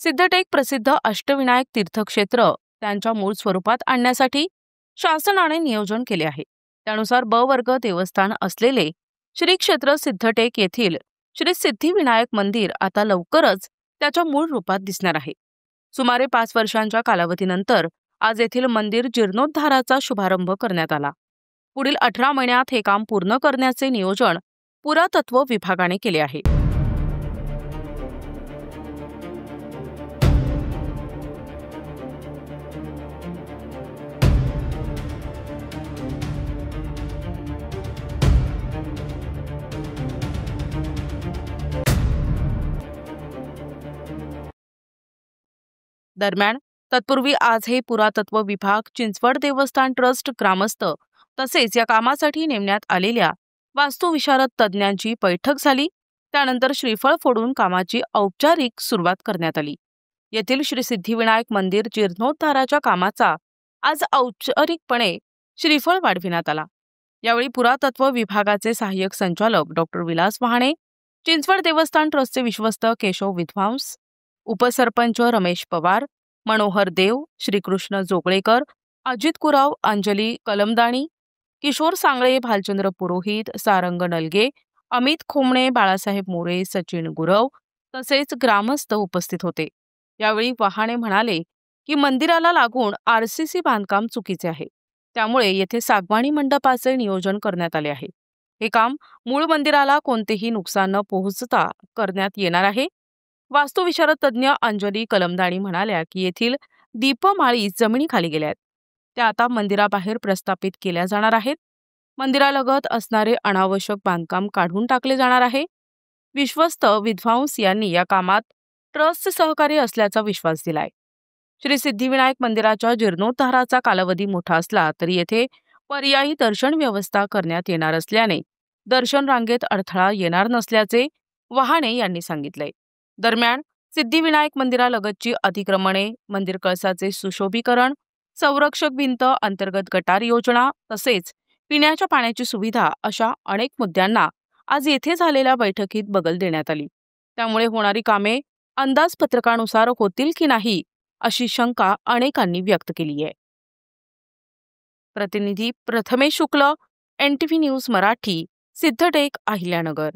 सिद्धटेक प्रसिद्ध अष्टविनायक तीर्थक्षेत्र त्यांच्या मूळ स्वरूपात आणण्यासाठी शासनाने नियोजन केले आहे. त्यानुसार ब वर्ग देवस्थान असलेले श्री क्षेत्र सिद्धटेक येथील श्री सिद्धिविनायक मंदिर आता लवकरच त्याच्या मूळ रूपात दिसणार आहे. सुमारे 5 वर्षांच्या कालावधीनंतर आज येथील मंदिर जीर्णोद्धाराचा शुभारंभ करण्यात आला. पुढील 18 महिन्यात हे काम पूर्ण करण्याचे नियोजन पुरातत्व विभागाने केले आहे. दरम्यान तत्पूर्वी आज हे पुरातत्व विभाग, चिंचवड देवस्थान ट्रस्ट, ग्रामस्थ तसेच या कामासाठी नेमण्यात आलेल्या वास्तुविशारद तज्ज्ञांची बैठक झाली. त्यानंतर श्रीफळ फोडून कामाची औपचारिक सुरुवात करण्यात आली. येथील श्री सिद्धिविनायक मंदिर जीर्णोद्धाराच्या कामाचा आज औपचारिकपणे श्रीफळ वाढविण्यात आला. यावेळी पुरातत्व विभागाचे सहाय्यक संचालक डॉक्टर विलास वहाणे, चिंचवड देवस्थान ट्रस्टचे विश्वस्त केशव विद्वांस, उपसरपंच रमेश पवार, मनोहर देव, श्रीकृष्ण जोगळेकर, अजित कुराव, अंजली कलमदाणी, किशोर सांगळे, भालचंद्र पुरोहित, सारंग नलगे, अमित खोमणे, बाळासाहेब मोरे, सचिन गुरव तसेच ग्रामस्थ उपस्थित होते. यावेळी वहाणे म्हणाले की मंदिराला लागून आरसीसी बांधकाम चुकीचे आहे. त्यामुळे येथे सागवानी मंडपाचे नियोजन करण्यात आले आहे. हे काम मूळ मंदिराला कोणतेही नुकसान न पोहोचता करण्यात येणार आहे. वास्तुविशारद तज्ज्ञ अंजली कलमदाणी म्हणाल्या की येथील दीपमाळी जमिनीखाली गेल्या आहेत. त्या आता मंदिराबाहेर प्रस्थापित केल्या जाणार आहेत. मंदिरालगत असणारे अनावश्यक बांधकाम काढून टाकले जाणार आहे. विश्वस्त विद्वांस यांनी या कामात ट्रस्टचे सहकार्य असल्याचा विश्वास दिलाय. श्री सिद्धिविनायक मंदिराच्या जीर्णोद्धाराचा कालावधी मोठा असला तरी येथे पर्यायी दर्शन व्यवस्था करण्यात येणार असल्याने दर्शन रांगेत अडथळा येणार नसल्याचे वहाणे यांनी सांगितले. दरम्यान सिद्धिविनायक मंदिरालगतची अतिक्रमणे, मंदिर कळसाचे सुशोभीकरण, संरक्षक भिंत, अंतर्गत गटार योजना तसेच पिण्याच्या पाण्याची सुविधा अशा अनेक मुद्द्यांना आज येथे झालेल्या बैठकीत बगल देण्यात आली. त्यामुळे होणारी कामे अंदाजपत्रकानुसार होतील की नाही अशी शंका अनेकांनी व्यक्त केली आहे. प्रतिनिधी प्रथमेश शुक्ल, NTV न्यूज मराठी, सिद्धटेक, अहिल्यानगर.